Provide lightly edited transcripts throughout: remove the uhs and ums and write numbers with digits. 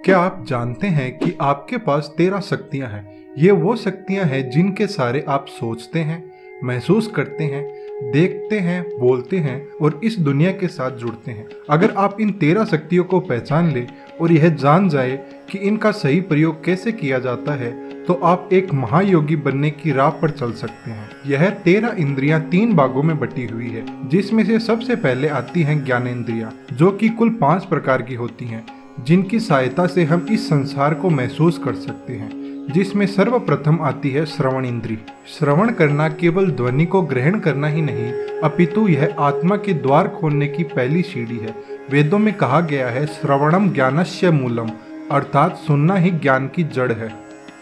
क्या आप जानते हैं कि आपके पास 13 शक्तियां हैं। ये वो शक्तियां हैं जिनके सहारे आप सोचते हैं, महसूस करते हैं, देखते हैं, बोलते हैं और इस दुनिया के साथ जुड़ते हैं। अगर आप इन 13 शक्तियों को पहचान ले और यह जान जाए कि इनका सही प्रयोग कैसे किया जाता है, तो आप एक महायोगी बनने की राह पर चल सकते हैं। यह 13 इंद्रियां 3 भागों में बटी हुई है, जिसमें से सबसे पहले आती हैं ज्ञानेंद्रियां, जो कि कुल 5 प्रकार की होती हैं, जिनकी सहायता से हम इस संसार को महसूस कर सकते हैं। जिसमें सर्वप्रथम आती है श्रवण इंद्री। श्रवण करना केवल ध्वनि को ग्रहण करना ही नहीं, अपितु यह आत्मा के द्वार खोलने की पहली सीढ़ी है। वेदों में कहा गया है, श्रवणम ज्ञानस्य मूलम, अर्थात सुनना ही ज्ञान की जड़ है।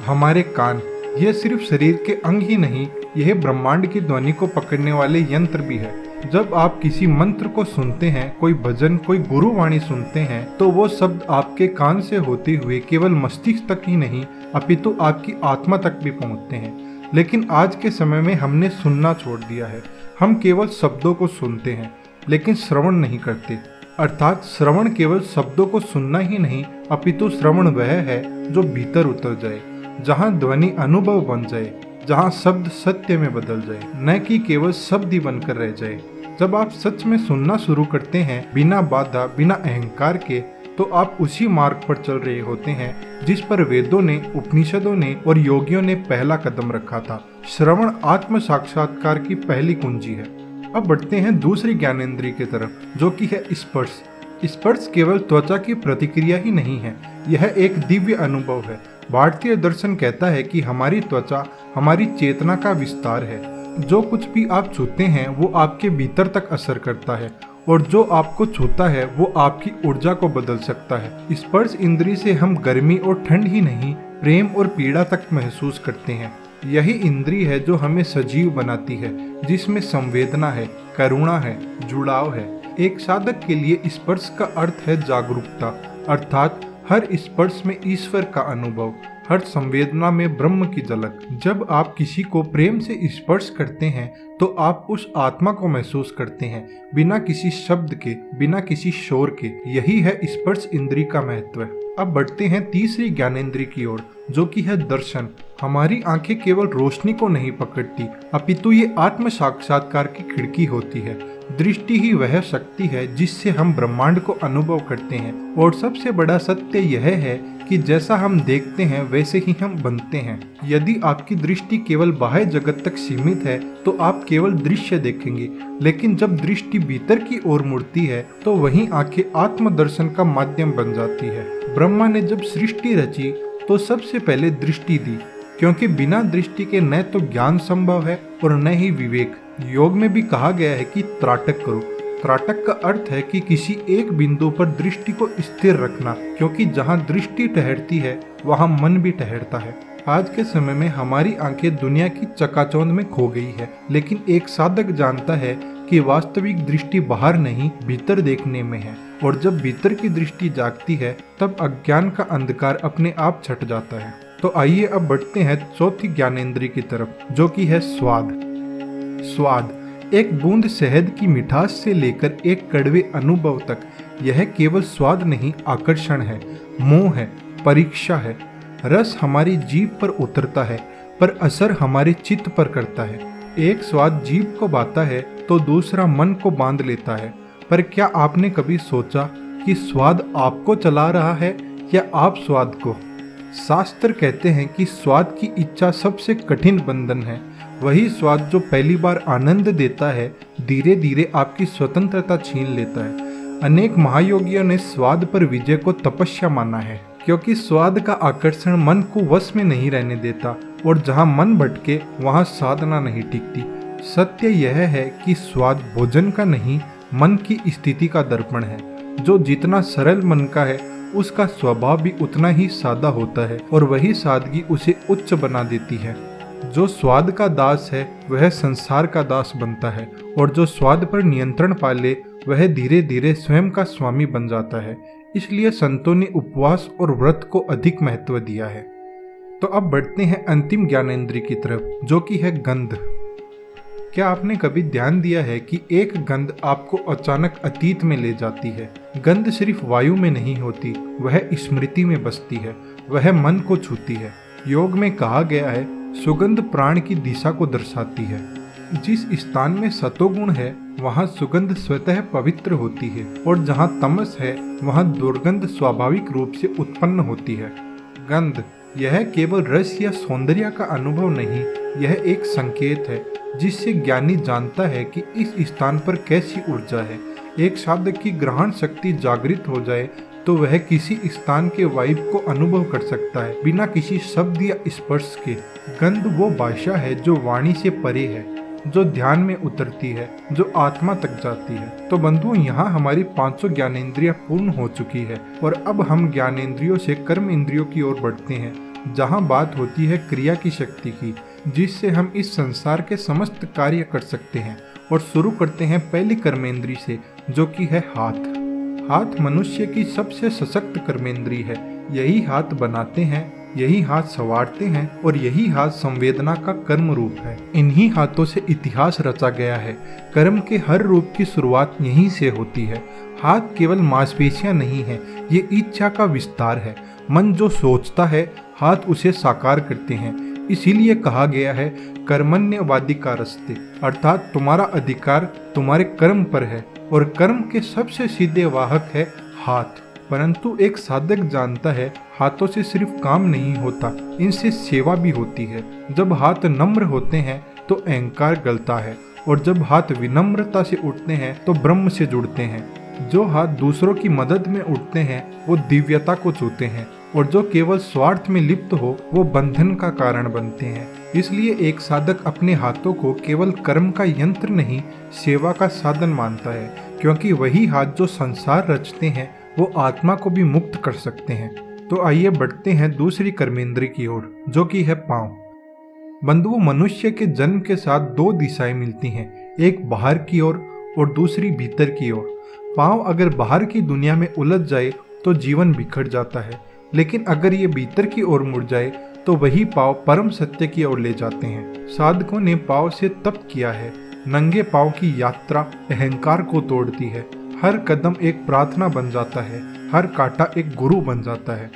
हमारे कान, यह सिर्फ शरीर के अंग ही नहीं, यह ब्रह्मांड की ध्वनि को पकड़ने वाले यंत्र भी है। जब आप किसी मंत्र को सुनते हैं, कोई भजन, कोई गुरुवाणी सुनते हैं, तो वो शब्द आपके कान से होते हुए केवल मस्तिष्क तक ही नहीं, अपितु आपकी आत्मा तक भी पहुंचते हैं। लेकिन आज के समय में हमने सुनना छोड़ दिया है। हम केवल शब्दों को सुनते हैं, लेकिन श्रवण नहीं करते। अर्थात श्रवण केवल शब्दों को सुनना ही नहीं, अपितु श्रवण वह है जो भीतर उतर जाए, जहाँ ध्वनि अनुभव बन जाए, जहाँ शब्द सत्य में बदल जाए, न कि केवल शब्द ही बनकर रह जाए। जब आप सच में सुनना शुरू करते हैं, बिना बाधा, बिना अहंकार के, तो आप उसी मार्ग पर चल रहे होते हैं जिस पर वेदों ने, उपनिषदों ने और योगियों ने पहला कदम रखा था। श्रवण आत्म साक्षात्कार की पहली कुंजी है। अब बढ़ते हैं दूसरी ज्ञानेंद्रिय की तरफ, जो कि है स्पर्श। स्पर्श केवल त्वचा की प्रतिक्रिया ही नहीं है, यह एक दिव्य अनुभव है। भारतीय दर्शन कहता है कि हमारी त्वचा हमारी चेतना का विस्तार है। जो कुछ भी आप छूते हैं वो आपके भीतर तक असर करता है, और जो आपको छूता है वो आपकी ऊर्जा को बदल सकता है। स्पर्श इंद्री से हम गर्मी और ठंड ही नहीं, प्रेम और पीड़ा तक महसूस करते हैं। यही इंद्री है जो हमें सजीव बनाती है, जिसमें संवेदना है, करुणा है, जुड़ाव है। एक साधक के लिए स्पर्श का अर्थ है जागरूकता, अर्थात हर स्पर्श में ईश्वर का अनुभव, हर संवेदना में ब्रह्म की झलक। जब आप किसी को प्रेम से स्पर्श करते हैं, तो आप उस आत्मा को महसूस करते हैं, बिना किसी शब्द के, बिना किसी शोर के। यही है स्पर्श इंद्री का महत्व। अब बढ़ते हैं तीसरी ज्ञानेंद्री की ओर, जो कि है दर्शन। हमारी आंखें केवल रोशनी को नहीं पकड़ती, अपितु ये आत्म साक्षात्कार की खिड़की होती है। दृष्टि ही वह शक्ति है जिससे हम ब्रह्मांड को अनुभव करते हैं। और सबसे बड़ा सत्य यह है कि जैसा हम देखते हैं वैसे ही हम बनते हैं। यदि आपकी दृष्टि केवल बाह्य जगत तक सीमित है, तो आप केवल दृश्य देखेंगे, लेकिन जब दृष्टि भीतर की ओर मुड़ती है, तो वहीं आंखें आत्मदर्शन का माध्यम बन जाती है। ब्रह्मा ने जब सृष्टि रची, तो सबसे पहले दृष्टि दी, क्योंकि बिना दृष्टि के न तो ज्ञान संभव है और न ही विवेक। योग में भी कहा गया है कि त्राटक करो। त्राटक का अर्थ है कि किसी एक बिंदु पर दृष्टि को स्थिर रखना, क्योंकि जहाँ दृष्टि ठहरती है वहाँ मन भी ठहरता है। आज के समय में हमारी आंखें दुनिया की चकाचौंध में खो गई है, लेकिन एक साधक जानता है कि वास्तविक दृष्टि बाहर नहीं, भीतर देखने में है। और जब भीतर की दृष्टि जागती है, तब अज्ञान का अंधकार अपने आप छट जाता है। तो आइए अब बढ़ते हैं चौथी ज्ञानेंद्रिय की तरफ, जो कि है स्वाद। स्वाद, एक बूंद शहद की मिठास से लेकर एक कड़वे अनुभव तक, यह केवल स्वाद नहीं, आकर्षण है, मोह है, परीक्षा है। रस हमारी जीभ पर उतरता है, पर असर हमारे चित्त पर करता है। एक स्वाद जीभ को भाता है तो दूसरा मन को बांध लेता है। पर क्या आपने कभी सोचा कि स्वाद आपको चला रहा है या आप स्वाद को? शास्त्र कहते हैं कि स्वाद की इच्छा सबसे कठिन बंधन है। वही स्वाद जो पहली बार आनंद देता है, धीरे धीरे आपकी स्वतंत्रता छीन लेता है। अनेक महायोगियों ने स्वाद पर विजय को तपस्या माना है, क्योंकि स्वाद का आकर्षण मन को वश में नहीं रहने देता, और जहाँ मन भटके वहाँ साधना नहीं टिकती। सत्य यह है कि स्वाद भोजन का नहीं, मन की स्थिति का दर्पण है। जो जितना सरल मन का है, उसका स्वभाव भी उतना ही सादा होता है, और वही सादगी उसे उच्च बना देती है। जो स्वाद का दास है वह संसार का दास बनता है, और जो स्वाद पर नियंत्रण पा ले वह धीरे धीरे स्वयं का स्वामी बन जाता है। इसलिए संतों ने उपवास और व्रत को अधिक महत्व दिया है। तो अब बढ़ते हैं अंतिम ज्ञानेंद्रिय की तरफ, जो कि है गंध। क्या आपने कभी ध्यान दिया है कि एक गंध आपको अचानक अतीत में ले जाती है? गंध सिर्फ वायु में नहीं होती, वह स्मृति में बसती है, वह मन को छूती है। योग में कहा गया है, सुगंध प्राण की दिशा को दर्शाती है। जिस स्थान में सतोगुण है वहाँ सुगंध स्वतः पवित्र होती है, और जहाँ तमस है वहाँ दुर्गंध स्वाभाविक रूप से उत्पन्न होती है। गंध यह केवल रस या सौंदर्य का अनुभव नहीं, यह एक संकेत है जिससे ज्ञानी जानता है कि इस स्थान पर कैसी ऊर्जा है। एक साधक की ग्रहण शक्ति जागृत हो जाए तो वह किसी स्थान के वाइब को अनुभव कर सकता है बिना किसी शब्द या स्पर्श के। गंध वो भाषा है जो वाणी से परे है, जो ध्यान में उतरती है, जो आत्मा तक जाती है। तो बंधुओं, यहाँ हमारी 500 ज्ञानेंद्रियां पूर्ण हो चुकी है और अब हम ज्ञानेंद्रियों से कर्म इंद्रियों की ओर बढ़ते हैं, जहाँ बात होती है क्रिया की शक्ति की, जिससे हम इस संसार के समस्त कार्य कर सकते हैं। और शुरू करते हैं पहली कर्मेंद्री से, जो कि है हाथ। हाथ मनुष्य की सबसे सशक्त कर्मेंद्री है। यही हाथ बनाते हैं, यही हाथ संवारते हैं और यही हाथ संवेदना का कर्म रूप है। इन्हीं हाथों से इतिहास रचा गया है। कर्म के हर रूप की शुरुआत यहीं से होती है। हाथ केवल मांसपेशियां नहीं है, ये इच्छा का विस्तार है। मन जो सोचता है, हाथ उसे साकार करते हैं। इसीलिए कहा गया है, कर्मण्यवाधिकारस्ते, अर्थात तुम्हारा अधिकार तुम्हारे कर्म पर है, और कर्म के सबसे सीधे वाहक है हाथ। परंतु एक साधक जानता है, हाथों से सिर्फ काम नहीं होता, इनसे सेवा भी होती है। जब हाथ नम्र होते हैं तो अहंकार गलता है, और जब हाथ विनम्रता से उठते हैं तो ब्रह्म से जुड़ते हैं। जो हाथ दूसरों की मदद में उठते हैं वो दिव्यता को छूते हैं, और जो केवल स्वार्थ में लिप्त हो वो बंधन का कारण बनते हैं। इसलिए एक साधक अपने हाथों को केवल कर्म का यंत्र नहीं, सेवा का साधन मानता है, क्योंकि वही हाथ जो संसार रचते हैं वो आत्मा को भी मुक्त कर सकते हैं। तो आइए बढ़ते हैं दूसरी कर्मेंद्री की ओर, जो कि है पांव। बंधुओं, मनुष्य के जन्म के साथ 2 दिशाएं मिलती हैं, एक बाहर की ओर और दूसरी भीतर की ओर। पांव अगर बाहर की दुनिया में उलझ जाए तो जीवन बिखर जाता है, लेकिन अगर ये भीतर की ओर मुड़ जाए तो वही पांव परम सत्य की ओर ले जाते हैं। साधकों ने पांव से तप किया है। नंगे पांव की यात्रा अहंकार को तोड़ती है। हर कदम एक प्रार्थना बन जाता है, हर कांटा एक गुरु बन जाता है।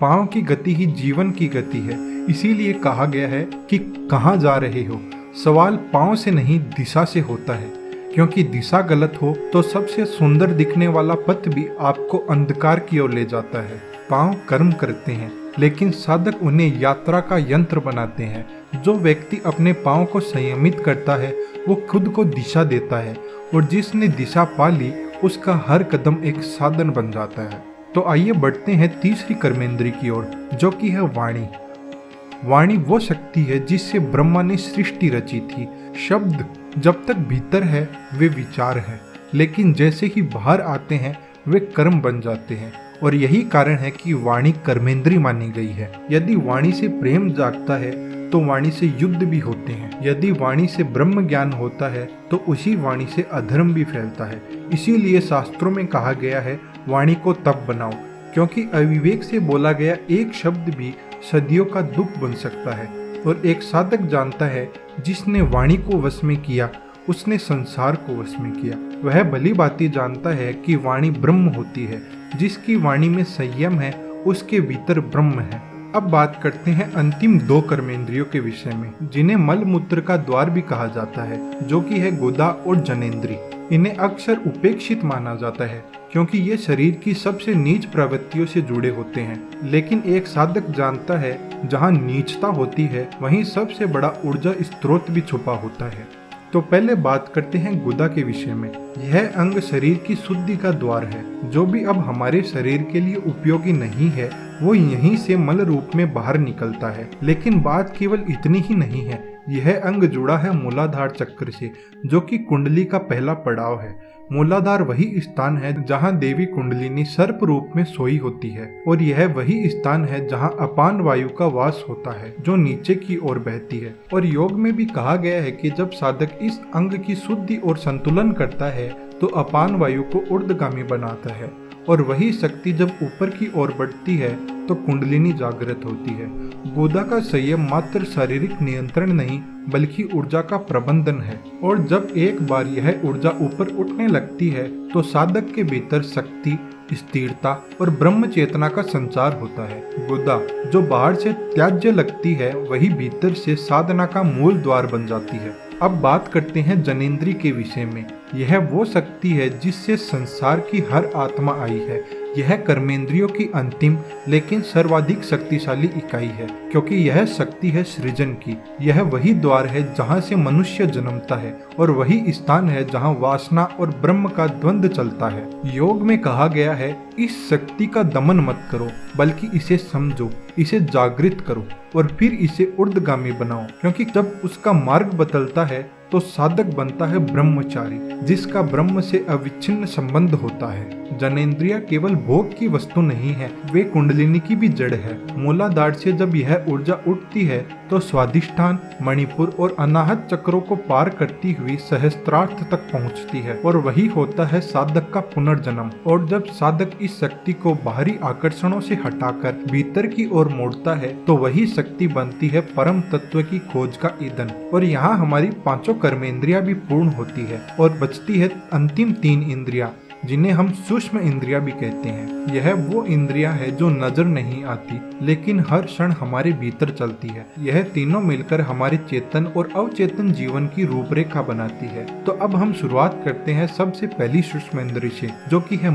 पांव की गति ही जीवन की गति है। इसीलिए कहा गया है कि कहाँ जा रहे हो। सवाल पांव से नहीं, दिशा से होता है, क्योंकि दिशा गलत हो तो सबसे सुंदर दिखने वाला पथ भी आपको अंधकार की ओर ले जाता है। पांव कर्म करते हैं, लेकिन साधक उन्हें यात्रा का यंत्र बनाते हैं। जो व्यक्ति अपने पांव को संयमित करता है वो खुद को दिशा देता है, और जिसने दिशा पा ली उसका हर कदम एक साधन बन जाता है। तो आइए बढ़ते हैं तीसरी कर्मेंद्री की ओर, जो कि है वाणी। वाणी वो शक्ति है जिससे ब्रह्मा ने सृष्टि रची थी। शब्द जब तक भीतर है वे विचार है, लेकिन जैसे ही बाहर आते हैं वे कर्म बन जाते हैं। और यही कारण है कि वाणी कर्मेंद्री मानी गई है। यदि वाणी से प्रेम जागता है तो वाणी से युद्ध भी होते हैं। यदि वाणी से ब्रह्म ज्ञान होता है तो उसी वाणी से अधर्म भी फैलता है। इसीलिए शास्त्रों में कहा गया है, वाणी को तप बनाओ, क्योंकि अविवेक से बोला गया एक शब्द भी सदियों का दुख बन सकता है। और एक साधक जानता है, जिसने वाणी को वश में किया उसने संसार को वश में किया। वह भली भांति जानता है कि वाणी ब्रह्म होती है। जिसकी वाणी में संयम है उसके भीतर ब्रह्म है। अब बात करते हैं अंतिम 2 कर्मेंद्रियों के विषय में, जिन्हें मल मूत्र का द्वार भी कहा जाता है, जो कि है गुदा और जनेंद्री। इन्हें अक्सर उपेक्षित माना जाता है, क्योंकि ये शरीर की सबसे नीच प्रवृत्तियों से जुड़े होते हैं। लेकिन एक साधक जानता है, जहाँ नीचता होती है वहीं सबसे बड़ा ऊर्जा स्रोत भी छुपा होता है। तो पहले बात करते हैं गुदा के विषय में। यह अंग शरीर की शुद्धि का द्वार है। जो भी अब हमारे शरीर के लिए उपयोगी नहीं है वो यहीं से मल रूप में बाहर निकलता है। लेकिन बात केवल इतनी ही नहीं है, यह अंग जुड़ा है मूलाधार चक्र से, जो कि कुंडली का पहला पड़ाव है। मूलाधार वही स्थान है जहाँ देवी कुंडलिनी सर्प रूप में सोई होती है, और यह वही स्थान है जहाँ अपान वायु का वास होता है, जो नीचे की ओर बहती है। और योग में भी कहा गया है कि जब साधक इस अंग की शुद्धि और संतुलन करता है तो अपान वायु को ऊर्ध्वगामी बनाता है, और वही शक्ति जब ऊपर की ओर बढ़ती है तो कुंडलिनी जागृत होती है। गुदा का संयम मात्र शारीरिक नियंत्रण नहीं बल्कि ऊर्जा का प्रबंधन है, और जब एक बार यह ऊर्जा ऊपर उठने लगती है तो साधक के भीतर शक्ति, स्थिरता और ब्रह्म चेतना का संचार होता है। गुदा जो बाहर से त्याज्य लगती है वही भीतर से साधना का मूल द्वार बन जाती है। अब बात करते हैं जनेंद्री के विषय में। यह वो शक्ति है जिससे संसार की हर आत्मा आई है। यह कर्मेंद्रियों की अंतिम लेकिन सर्वाधिक शक्तिशाली इकाई है, क्योंकि यह शक्ति है सृजन की। यह वही द्वार है जहाँ से मनुष्य जन्मता है और वही स्थान है जहाँ वासना और ब्रह्म का द्वंद्व चलता है। योग में कहा गया है, इस शक्ति का दमन मत करो बल्कि इसे समझो, इसे जागृत करो और फिर इसे ऊर्ध्वगामी बनाओ, क्योंकि जब उसका मार्ग बदलता है तो साधक बनता है ब्रह्मचारी, जिसका ब्रह्म से अविच्छिन्न संबंध होता है। जनेंद्रिया केवल भोग की वस्तु नहीं है, वे कुंडलिनी की भी जड़ है। मूलाधार से जब यह ऊर्जा उठती है तो स्वादिष्ठान, मणिपुर और अनाहत चक्रों को पार करती हुई सहस्त्रार्थ तक पहुंचती है, और वही होता है साधक का पुनर्जन्म। और जब साधक इस शक्ति को बाहरी आकर्षणों से हटाकर भीतर की ओर मोड़ता है तो वही शक्ति बनती है परम तत्व की खोज का ईंधन। और यहाँ हमारी पांचों कर्मेंद्रियां भी पूर्ण होती है और बचती है अंतिम 3 इंद्रियां, जिन्हें हम सूक्ष्म इंद्रियां भी कहते हैं। यह वो इंद्रियां है जो नजर नहीं आती लेकिन हर क्षण हमारे भीतर चलती है। यह तीनों मिलकर हमारे चेतन और अवचेतन जीवन की रूपरेखा बनाती है। तो अब हम शुरुआत करते हैं सबसे पहली सूक्ष्म इंद्रिय से, जो कि है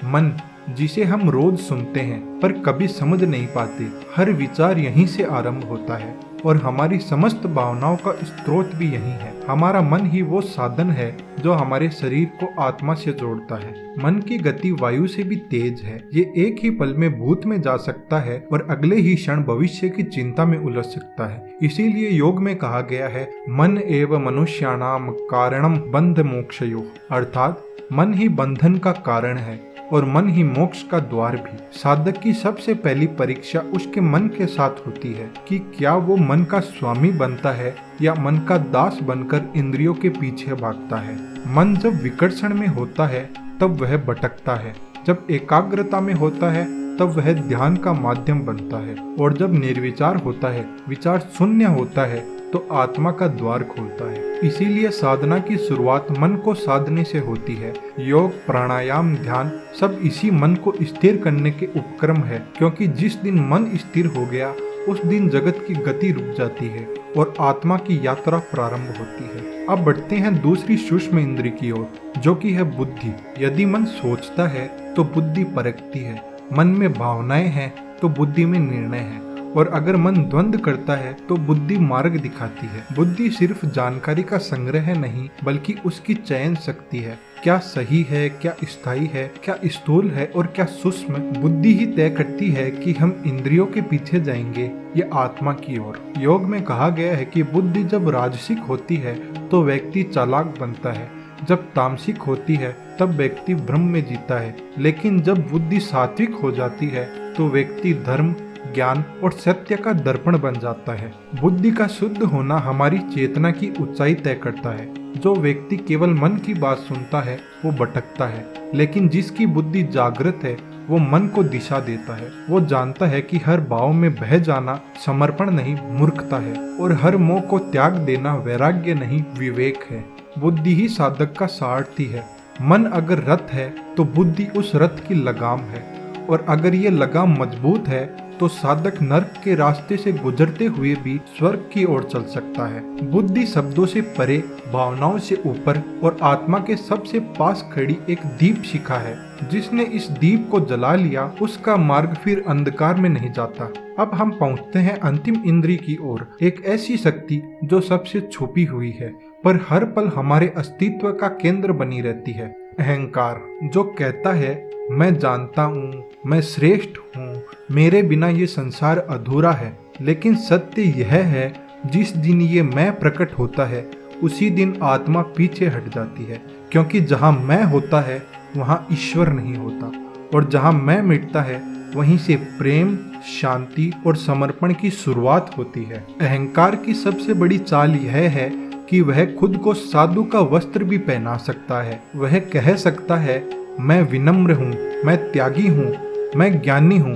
मन, जिसे हम रोज सुनते हैं पर कभी समझ नहीं पाते। हर विचार यहीं से आरंभ होता है और हमारी समस्त भावनाओं का स्रोत भी यही है। हमारा मन ही वो साधन है जो हमारे शरीर को आत्मा से जोड़ता है। मन की गति वायु से भी तेज है। ये एक ही पल में भूत में जा सकता है और अगले ही क्षण भविष्य की चिंता में उलझ सकता है। इसीलिए योग में कहा गया है, मन एव मनुष्याणाम कारणम बंध मोक्षयो, अर्थात मन ही बंधन का कारण है और मन ही मोक्ष का द्वार भी। साधक की सबसे पहली परीक्षा उसके मन के साथ होती है कि क्या वो मन का स्वामी बनता है या मन का दास बनकर इंद्रियों के पीछे भागता है। मन जब विकर्षण में होता है तब वह भटकता है, जब एकाग्रता में होता है तब वह ध्यान का माध्यम बनता है, और जब निर्विचार होता है, विचार शून्य होता है, तो आत्मा का द्वार खोलता है। इसीलिए साधना की शुरुआत मन को साधने से होती है। योग, प्राणायाम, ध्यान सब इसी मन को स्थिर करने के उपक्रम है, क्योंकि जिस दिन मन स्थिर हो गया उस दिन जगत की गति रुक जाती है और आत्मा की यात्रा प्रारंभ होती है। अब बढ़ते हैं दूसरी सूक्ष्म इंद्रिय की ओर, जो कि है बुद्धि। यदि मन सोचता है तो बुद्धि परखती है, मन में भावनाएं हैं तो बुद्धि में निर्णय है, और अगर मन द्वंद्व करता है तो बुद्धि मार्ग दिखाती है। बुद्धि सिर्फ जानकारी का संग्रह नहीं बल्कि उसकी चयन शक्ति है। क्या सही है, क्या स्थायी है, क्या स्थूल है और क्या सूक्ष्म, बुद्धि ही तय करती है कि हम इंद्रियों के पीछे जाएंगे या आत्मा की ओर। योग में कहा गया है कि बुद्धि जब राजसिक होती है तो व्यक्ति चालाक बनता है, जब तामसिक होती है तब व्यक्ति भ्रम में जीता है, लेकिन जब बुद्धि सात्विक हो जाती है तो व्यक्ति धर्म, ज्ञान और सत्य का दर्पण बन जाता है। बुद्धि का शुद्ध होना हमारी चेतना की ऊंचाई तय करता है। जो व्यक्ति केवल मन की बात सुनता है वो भटकता है, लेकिन जिसकी बुद्धि जागृत है वो मन को दिशा देता है। वो जानता है कि हर भाव में बह जाना समर्पण नहीं, मूर्खता है, और हर मोह को त्याग देना वैराग्य नहीं, विवेक है। बुद्धि ही साधक का सारथी है। मन अगर रथ है तो बुद्धि उस रथ की लगाम है, और अगर ये लगाम मजबूत है तो साधक नरक के रास्ते से गुजरते हुए भी स्वर्ग की ओर चल सकता है। बुद्धि शब्दों से परे, भावनाओं से ऊपर और आत्मा के सबसे पास खड़ी एक दीप शिखा है। जिसने इस दीप को जला लिया उसका मार्ग फिर अंधकार में नहीं जाता। अब हम पहुंचते हैं अंतिम इंद्रिय की ओर, एक ऐसी शक्ति जो सबसे छुपी हुई है पर हर पल हमारे अस्तित्व का केंद्र बनी रहती है। अहंकार, जो कहता है मैं जानता हूँ, मैं श्रेष्ठ हूँ, मेरे बिना ये संसार अधूरा है। लेकिन सत्य यह है, जिस दिन ये मैं प्रकट होता है उसी दिन आत्मा पीछे हट जाती है, क्योंकि जहाँ मैं होता है वहाँ ईश्वर नहीं होता, और जहाँ मैं मिटता है वहीं से प्रेम, शांति और समर्पण की शुरुआत होती है। अहंकार की सबसे बड़ी चाल यह है कि वह खुद को साधु का वस्त्र भी पहना सकता है। वह कह सकता है मैं विनम्र हूँ, मैं त्यागी हूँ, मैं ज्ञानी हूँ।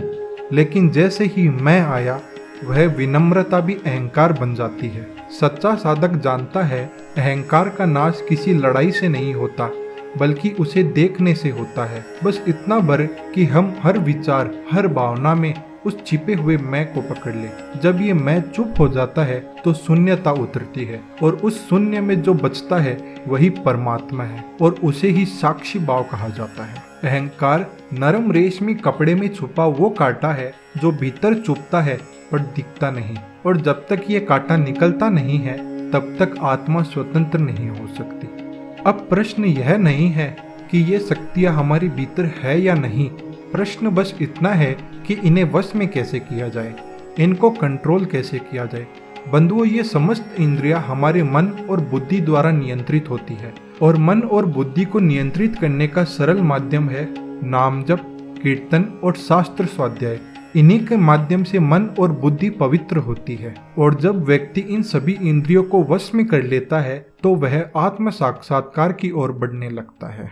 लेकिन जैसे ही मैं आया, वह विनम्रता भी अहंकार बन जाती है। सच्चा साधक जानता है अहंकार का नाश किसी लड़ाई से नहीं होता, बल्कि उसे देखने से होता है। बस इतना भर कि हम हर विचार, हर भावना में उस छिपे हुए मैं को पकड़ ले। जब ये मैं चुप हो जाता है तो शून्यता उतरती है, और उस शून्य में जो बचता है वही परमात्मा है, और उसे ही साक्षी भाव कहा जाता है। अहंकार नरम रेशमी कपड़े में छुपा वो कांटा है जो भीतर चुभता है पर दिखता नहीं, और जब तक ये कांटा निकलता नहीं है तब तक आत्मा स्वतंत्र नहीं हो सकती। अब प्रश्न यह नहीं है कि ये शक्तियाँ हमारे भीतर है या नहीं, प्रश्न बस इतना है कि इन्हें वश में कैसे किया जाए, इनको कंट्रोल कैसे किया जाए। बंधुओं, ये समस्त इंद्रियां हमारे मन और बुद्धि द्वारा नियंत्रित होती है, और मन और बुद्धि को नियंत्रित करने का सरल माध्यम है नाम जप, कीर्तन और शास्त्र स्वाध्याय। इन्हीं के माध्यम से मन और बुद्धि पवित्र होती है, और जब व्यक्ति इन सभी इंद्रियों को वश में कर लेता है तो वह आत्म साक्षात्कार की ओर बढ़ने लगता है।